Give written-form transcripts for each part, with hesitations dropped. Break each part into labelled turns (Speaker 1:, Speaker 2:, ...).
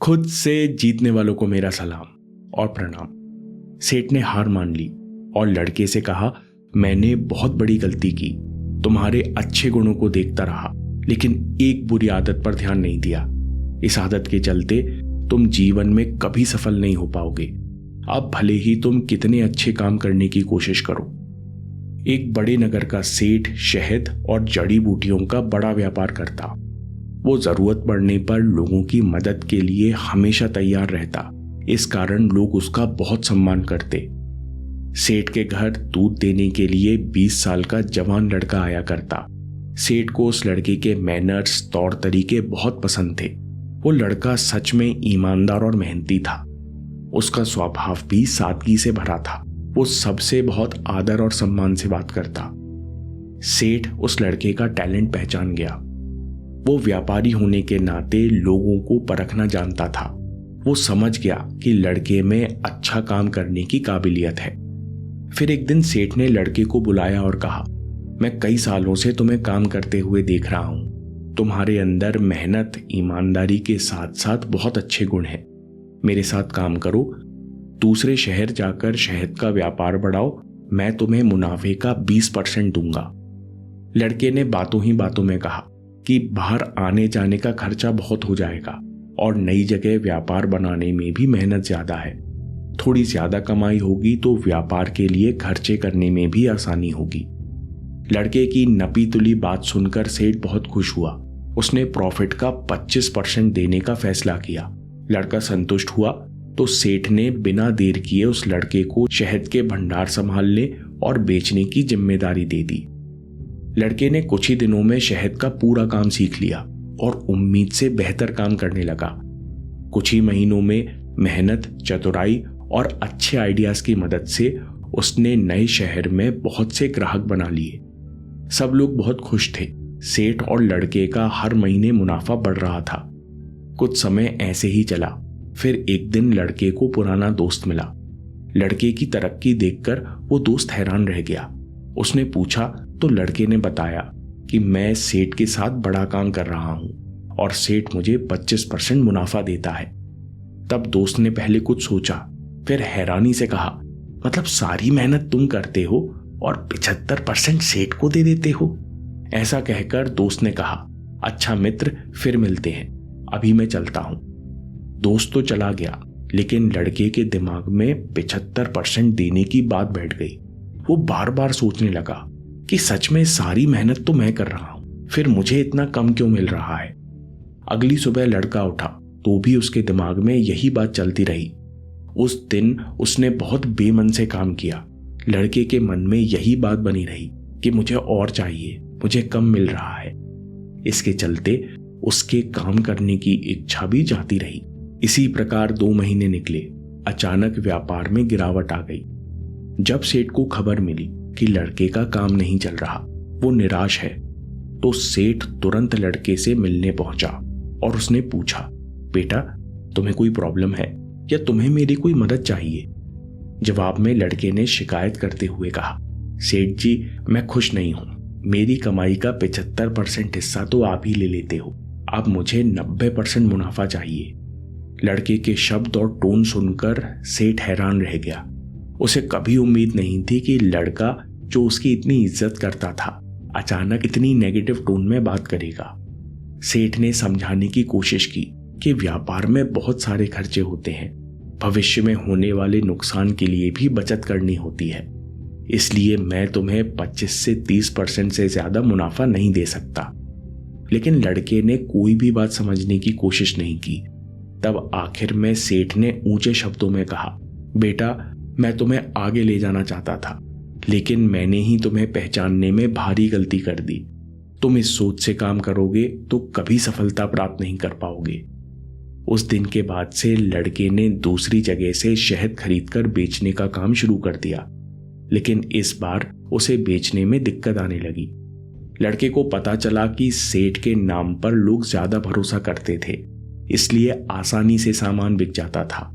Speaker 1: खुद से जीतने वालों को मेरा सलाम और प्रणाम। सेठ ने हार मान ली और लड़के से कहा, मैंने बहुत बड़ी गलती की। तुम्हारे अच्छे गुणों को देखता रहा, लेकिन एक बुरी आदत पर ध्यान नहीं दिया। इस आदत के चलते तुम जीवन में कभी सफल नहीं हो पाओगे। अब भले ही तुम कितने अच्छे काम करने की कोशिश करो। एक बड़े नगर का सेठ शहद और जड़ी बूटियों का बड़ा व्यापार करता। वो जरूरत पड़ने पर लोगों की मदद के लिए हमेशा तैयार रहता। इस कारण लोग उसका बहुत सम्मान करते। सेठ के घर दूध देने के लिए 20 साल का जवान लड़का आया करता। सेठ को उस लड़के के मैनर्स, तौर तरीके बहुत पसंद थे। वो लड़का सच में ईमानदार और मेहनती था। उसका स्वभाव भी सादगी से भरा था। वो सबसे बहुत आदर और सम्मान से बात करता। सेठ उस लड़के का टैलेंट पहचान गया। वो व्यापारी होने के नाते लोगों को परखना जानता था। वो समझ गया कि लड़के में अच्छा काम करने की काबिलियत है। फिर एक दिन सेठ ने लड़के को बुलाया और कहा, मैं कई सालों से तुम्हें काम करते हुए देख रहा हूं। तुम्हारे अंदर मेहनत, ईमानदारी के साथ साथ बहुत अच्छे गुण हैं। मेरे साथ काम करो, दूसरे शहर जाकर शहद का व्यापार बढ़ाओ। मैं तुम्हें मुनाफे का 20% दूंगा। लड़के ने बातों ही बातों में कहा कि बाहर आने जाने का खर्चा बहुत हो जाएगा और नई जगह व्यापार बनाने में भी मेहनत ज्यादा है। थोड़ी ज्यादा कमाई होगी तो व्यापार के लिए खर्चे करने में भी आसानी होगी। लड़के की नपी तुली बात सुनकर सेठ बहुत खुश हुआ। उसने प्रॉफिट का 25% देने का फैसला किया। लड़का संतुष्ट हुआ तो सेठ ने बिना देर किए उस लड़के को शहद के भंडार संभालने और बेचने की जिम्मेदारी दे दी। लड़के ने कुछ ही दिनों में शहद का पूरा काम सीख लिया और उम्मीद से बेहतर काम करने लगा। कुछ ही महीनों में मेहनत, चतुराई और अच्छे आइडियाज की मदद से उसने नए शहर में बहुत से ग्राहक बना लिए। सब लोग बहुत खुश थे। सेठ और लड़के का हर महीने मुनाफा बढ़ रहा था। कुछ समय ऐसे ही चला। फिर एक दिन लड़के को पुराना दोस्त मिला। लड़के की तरक्की देखकर वो दोस्त हैरान रह गया। उसने पूछा तो लड़के ने बताया कि मैं सेठ के साथ बड़ा काम कर रहा हूं और सेठ मुझे 25% मुनाफा देता है। तब दोस्त ने पहले कुछ सोचा, फिर हैरानी से कहा, मतलब सारी मेहनत तुम करते हो और 75% सेठ को दे देते हो? ऐसा कहकर दोस्त ने कहा, अच्छा मित्र, फिर मिलते हैं, अभी मैं चलता हूं। दोस्त तो चला गया, लेकिन लड़के के दिमाग में 75% देने की बात बैठ गई। वो बार बार सोचने लगा कि सच में सारी मेहनत तो मैं कर रहा हूं, फिर मुझे इतना कम क्यों मिल रहा है। अगली सुबह लड़का उठा तो भी उसके दिमाग में यही बात चलती रही। उस दिन उसने बहुत बेमन से काम किया। लड़के के मन में यही बात बनी रही कि मुझे और चाहिए, मुझे कम मिल रहा है। इसके चलते उसके काम करने की इच्छा भी जाती रही। इसी प्रकार 2 महीने निकले। अचानक व्यापार में गिरावट आ गई। जब सेठ को खबर मिली कि लड़के का काम नहीं चल रहा, वो निराश है, तो सेठ तुरंत लड़के से मिलने पहुंचा और उसने पूछा, बेटा तुम्हें कोई प्रॉब्लम है या तुम्हें मेरी कोई मदद चाहिए? जवाब में लड़के ने शिकायत करते हुए कहा, सेठ जी मैं खुश नहीं हूं। मेरी कमाई का 75% हिस्सा तो आप ही ले लेते हो। अब मुझे 90% मुनाफा चाहिए। लड़के के शब्द और टोन सुनकर सेठ हैरान रह गया। उसे कभी उम्मीद नहीं थी कि लड़का जो उसकी इतनी इज्जत करता था अचानक इतनी नेगेटिव टोन में बात करेगा। सेठ ने समझाने की कोशिश की कि व्यापार में बहुत सारे खर्चे होते हैं, भविष्य में होने वाले नुकसान के लिए भी बचत करनी होती है, इसलिए मैं तुम्हें 25 से 30% से ज्यादा मुनाफा नहीं दे सकता। लेकिन लड़के ने कोई भी बात समझने की कोशिश नहीं की। तब आखिर में सेठ ने ऊंचे शब्दों में कहा, बेटा मैं तुम्हें आगे ले जाना चाहता था, लेकिन मैंने ही तुम्हें पहचानने में भारी गलती कर दी। तुम इस सोच से काम करोगे तो कभी सफलता प्राप्त नहीं कर पाओगे। उस दिन के बाद से लड़के ने दूसरी जगह से शहद खरीदकर बेचने का काम शुरू कर दिया, लेकिन इस बार उसे बेचने में दिक्कत आने लगी। लड़के को पता चला कि सेठ के नाम पर लोग ज्यादा भरोसा करते थे, इसलिए आसानी से सामान बिक जाता था।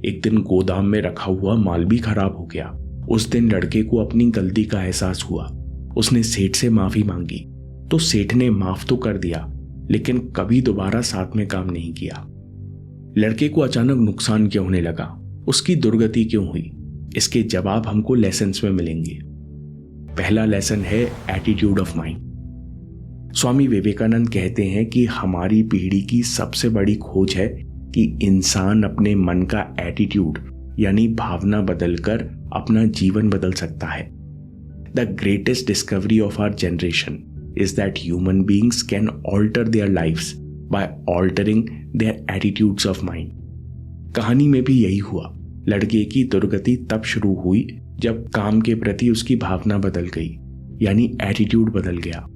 Speaker 1: एक दिन गोदाम में रखा हुआ माल भी खराब हो गया। उस दिन लड़के को अपनी गलती का एहसास हुआ। उसने सेठ से माफी मांगी तो सेठ ने माफ तो कर दिया, लेकिन कभी दोबारा साथ में काम नहीं किया। लड़के को अचानक नुकसान क्यों होने लगा, उसकी दुर्गति क्यों हुई, इसके जवाब हमको लेसन्स में मिलेंगे। पहला लेसन है attitude of mind. Swami Vivekananda कहते हैं कि हमारी पीढ़ी की सबसे बड़ी खोज है कि इंसान अपने मन का एटीट्यूड यानी भावना बदलकर अपना जीवन बदल सकता है। The greatest discovery of our generation is that human beings can alter their lives by altering their attitudes of mind. कहानी में भी यही हुआ। लड़के की दुर्गति तब शुरू हुई जब काम के प्रति उसकी भावना बदल गई, यानी एटीट्यूड बदल गया।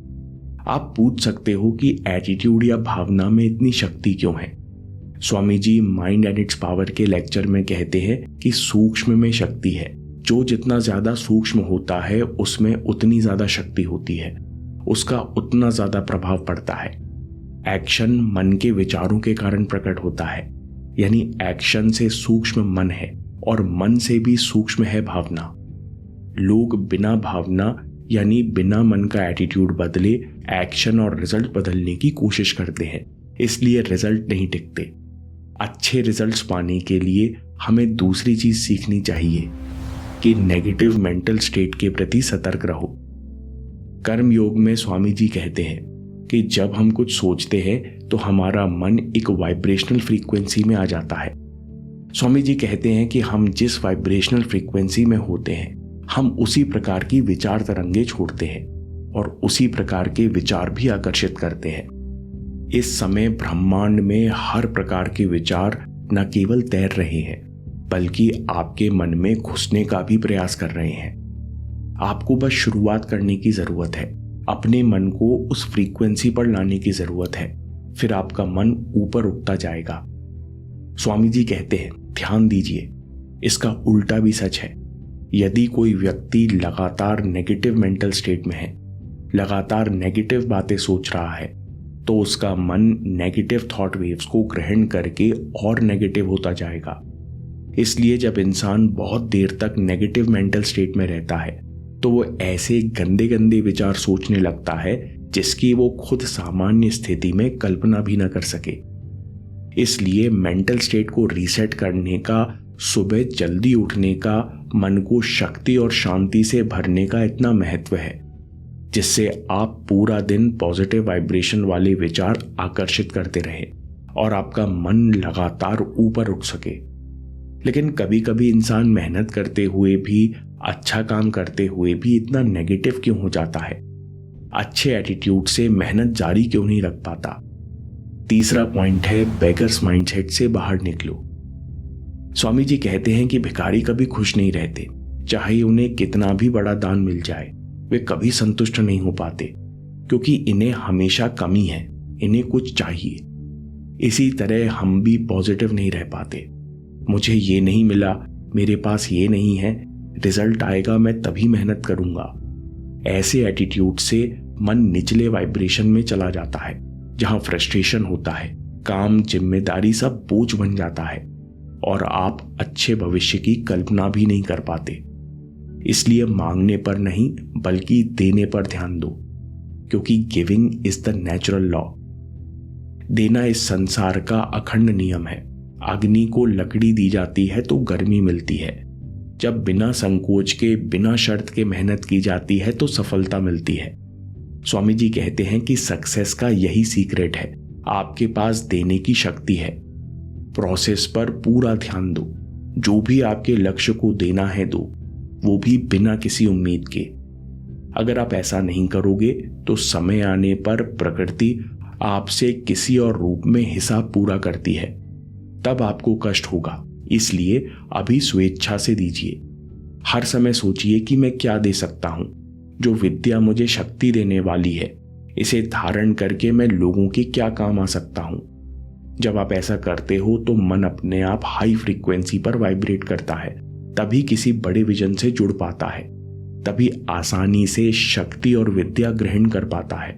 Speaker 1: आप पूछ सकते हो कि एटीट्यूड या भावना में इतनी शक्ति क्यों है। Swami ji mind and it's power के लेक्चर में कहते हैं कि सूक्ष्म में शक्ति है। जो जितना ज्यादा सूक्ष्म होता है उसमें उतनी ज्यादा शक्ति होती है, उसका उतना ज्यादा प्रभाव पड़ता है। एक्शन मन के विचारों के कारण प्रकट होता है, यानी एक्शन से सूक्ष्म मन है और मन से भी सूक्ष्म है भावना। लोग बिना भावना यानी बिना मन का एटीट्यूड बदले एक्शन और रिजल्ट बदलने की कोशिश करते हैं, इसलिए रिजल्ट नहीं टिकते। अच्छे रिजल्ट्स पाने के लिए हमें दूसरी चीज सीखनी चाहिए कि नेगेटिव मेंटल स्टेट के प्रति सतर्क रहो। कर्म योग में स्वामी जी कहते हैं कि जब हम कुछ सोचते हैं तो हमारा मन एक वाइब्रेशनल फ्रीक्वेंसी में आ जाता है। स्वामी जी कहते हैं कि हम जिस वाइब्रेशनल फ्रीक्वेंसी में होते हैं हम उसी प्रकार की विचार तरंगे छोड़ते हैं और उसी प्रकार के विचार भी आकर्षित करते हैं। इस समय ब्रह्मांड में हर प्रकार के विचार न केवल तैर रहे हैं बल्कि आपके मन में घुसने का भी प्रयास कर रहे हैं। आपको बस शुरुआत करने की जरूरत है, अपने मन को उस फ्रीक्वेंसी पर लाने की जरूरत है, फिर आपका मन ऊपर उठता जाएगा। स्वामी जी कहते हैं ध्यान दीजिए, इसका उल्टा भी सच है। यदि कोई व्यक्ति लगातार नेगेटिव मेंटल स्टेट में है, लगातार नेगेटिव बातें सोच रहा है, तो उसका मन नेगेटिव थॉट वेव्स को ग्रहण करके और नेगेटिव होता जाएगा। इसलिए जब इंसान बहुत देर तक नेगेटिव मेंटल स्टेट में रहता है तो वो ऐसे गंदे गंदे विचार सोचने लगता है जिसकी वो खुद सामान्य स्थिति में कल्पना भी न कर सके। इसलिए मेंटल स्टेट को रीसेट करने का, सुबह जल्दी उठने का, मन को शक्ति और शांति से भरने का इतना महत्व है, जिससे आप पूरा दिन पॉजिटिव वाइब्रेशन वाले विचार आकर्षित करते रहे और आपका मन लगातार ऊपर उठ सके। लेकिन कभी कभी इंसान मेहनत करते हुए भी, अच्छा काम करते हुए भी इतना नेगेटिव क्यों हो जाता है? अच्छे एटीट्यूड से मेहनत जारी क्यों नहीं रख पाता? तीसरा पॉइंट है बेगर्स माइंडसेट से बाहर निकलो। स्वामी जी कहते हैं कि भिखारी कभी खुश नहीं रहते, चाहे उन्हें कितना भी बड़ा दान मिल जाए, वे कभी संतुष्ट नहीं हो पाते, क्योंकि इन्हें हमेशा कमी है, इन्हें कुछ चाहिए। इसी तरह हम भी पॉजिटिव नहीं रह पाते। मुझे ये नहीं मिला, मेरे पास ये नहीं है, रिजल्ट आएगा मैं तभी मेहनत करूंगा। ऐसे एटीट्यूड से मन निचले वाइब्रेशन में चला जाता है, जहां फ्रस्ट्रेशन होता है, काम, जिम्मेदारी सब बोझ बन जाता है और आप अच्छे भविष्य की कल्पना भी नहीं कर पाते। इसलिए मांगने पर नहीं बल्कि देने पर ध्यान दो, क्योंकि giving is the natural law. देना इस संसार का अखंड नियम है। अग्नि को लकड़ी दी जाती है तो गर्मी मिलती है। जब बिना संकोच के, बिना शर्त के मेहनत की जाती है तो सफलता मिलती है। स्वामी जी कहते हैं कि सक्सेस का यही सीक्रेट है, आपके पास देने की शक्ति है। प्रोसेस पर पूरा ध्यान दो, जो भी आपके लक्ष्य को देना है दो, वो भी बिना किसी उम्मीद के। अगर आप ऐसा नहीं करोगे तो समय आने पर प्रकृति आपसे किसी और रूप में हिसाब पूरा करती है, तब आपको कष्ट होगा। इसलिए अभी स्वेच्छा से दीजिए। हर समय सोचिए कि मैं क्या दे सकता हूं। जो विद्या मुझे शक्ति देने वाली है, इसे धारण करके मैं लोगों के क्या काम आ सकता हूं। जब आप ऐसा करते हो तो मन अपने आप हाई फ्रीक्वेंसी पर वाइब्रेट करता है, तभी किसी बड़े विजन से जुड़ पाता है, तभी आसानी से शक्ति और विद्या ग्रहण कर पाता है।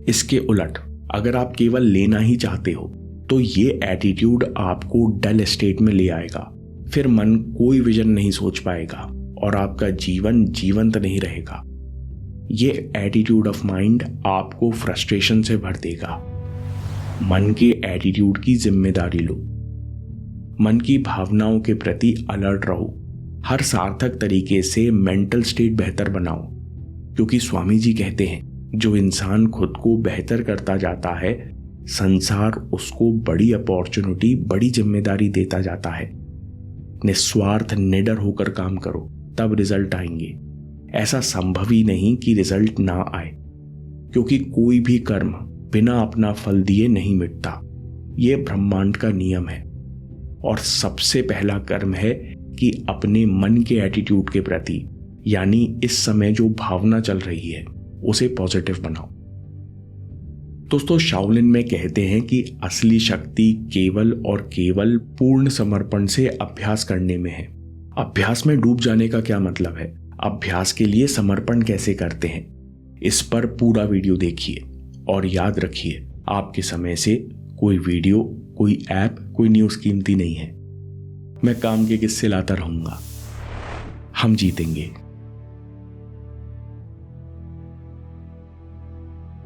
Speaker 1: इसके उलट अगर आप केवल लेना ही चाहते हो तो ये एटीट्यूड आपको डल स्टेट में ले आएगा। फिर मन कोई विजन नहीं सोच पाएगा और आपका जीवन जीवंत नहीं रहेगा। ये एटीट्यूड ऑफ माइंड आपको फ्रस्ट्रेशन से भर देगा। मन के एटीट्यूड की जिम्मेदारी लो। मन की भावनाओं के प्रति अलर्ट रहो। हर सार्थक तरीके से मेंटल स्टेट बेहतर बनाओ, क्योंकि स्वामी जी कहते हैं जो इंसान खुद को बेहतर करता जाता है, संसार उसको बड़ी अपॉर्चुनिटी, बड़ी जिम्मेदारी देता जाता है। निस्वार्थ निडर होकर काम करो, तब रिजल्ट आएंगे। ऐसा संभव ही नहीं कि रिजल्ट ना आए, क्योंकि कोई भी कर्म बिना अपना फल दिए नहीं मिटता। यह ब्रह्मांड का नियम है। और सबसे पहला कर्म है कि अपने मन के एटीट्यूड के प्रति, यानी इस समय जो भावना चल रही है, उसे पॉजिटिव बनाओ। दोस्तों, शाओलिन में कहते हैं कि असली शक्ति केवल और केवल पूर्ण समर्पण से अभ्यास करने में है। अभ्यास में डूब जाने का क्या मतलब है? अभ्यास के लिए समर्पण कैसे करते हैं, इस पर पूरा वीडियो देखिए। और याद रखिए, आपके समय से कोई वीडियो, कोई ऐप, कोई न्यूज़ कीमती नहीं है। मैं काम के किस्से लाता रहूंगा। हम जीतेंगे।